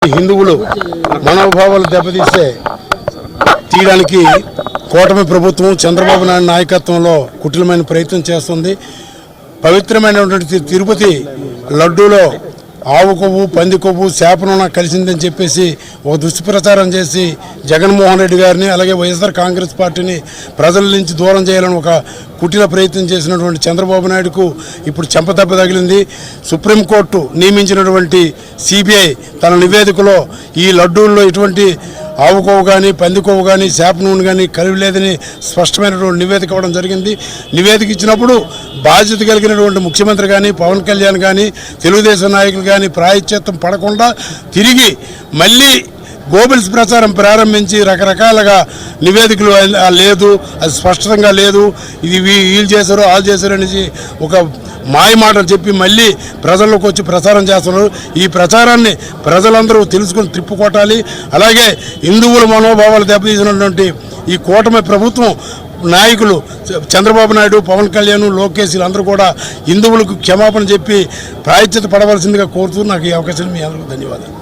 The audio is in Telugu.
హిందువులు మనోభావాలు దెబ్బతీస్తే తీయడానికి కూటమి ప్రభుత్వం చంద్రబాబు నాయుడు నాయకత్వంలో కుటిలమైన ప్రయత్నం చేస్తుంది. పవిత్రమైనటువంటి తిరుపతి లడ్డూలో ఆవు కొవ్వు, పంది కొవ్వు, చేప నూనె కలిసిందని చెప్పేసి ఒక దుష్ప్రచారం చేసి జగన్మోహన్ రెడ్డి గారిని అలాగే వైఎస్ఆర్ కాంగ్రెస్ పార్టీని ప్రజల నుంచి దూరం చేయాలని ఒక కుటిల ప్రయత్నం చేసినటువంటి చంద్రబాబు నాయుడుకు ఇప్పుడు చెంపదెబ్బ తగిలింది. సుప్రీంకోర్టు నియమించినటువంటి సిబిఐ తన నివేదికలో ఈ లడ్డూల్లో ఎటువంటి ఆవు కొవ్వు కానీ, పంది కొవ్వు కానీ, చేప నూనె కానీ కలిగి లేదని స్పష్టమైనటువంటి నివేదిక ఇవ్వడం జరిగింది. నివేదిక ఇచ్చినప్పుడు బాధ్యత కలిగినటువంటి ముఖ్యమంత్రి కానీ, పవన్ కళ్యాణ్ కానీ, తెలుగుదేశం నాయకులు కానీ ప్రాయశ్చిత్తం పడకుండా తిరిగి మళ్ళీ గోబెల్స్ ప్రచారం ప్రారంభించి రకరకాలుగా నివేదికలు లేదు, అది స్పష్టంగా లేదు, ఇది వీళ్ళు చేశారు వాళ్ళు చేశారు అనేసి ఒక మాయ మాటలు చెప్పి మళ్ళీ ప్రజల్లోకి వచ్చి ప్రచారం చేస్తున్నారు. ఈ ప్రచారాన్ని ప్రజలందరూ తెలుసుకుని తిప్పుకొట్టాలి. అలాగే హిందువుల మనోభావాలు దెబ్బతీసినటువంటి ఈ కూటమి ప్రభుత్వం నాయకులు చంద్రబాబు నాయుడు, పవన్ కళ్యాణ్, లోకేష్ అందరూ కూడా హిందువులకు క్షమాపణ చెప్పి ప్రాయశ్చిత్త పడవలసిందిగా కోరుతూ నాకు ఈ అవకాశం మీ అందరికీ ధన్యవాదాలు.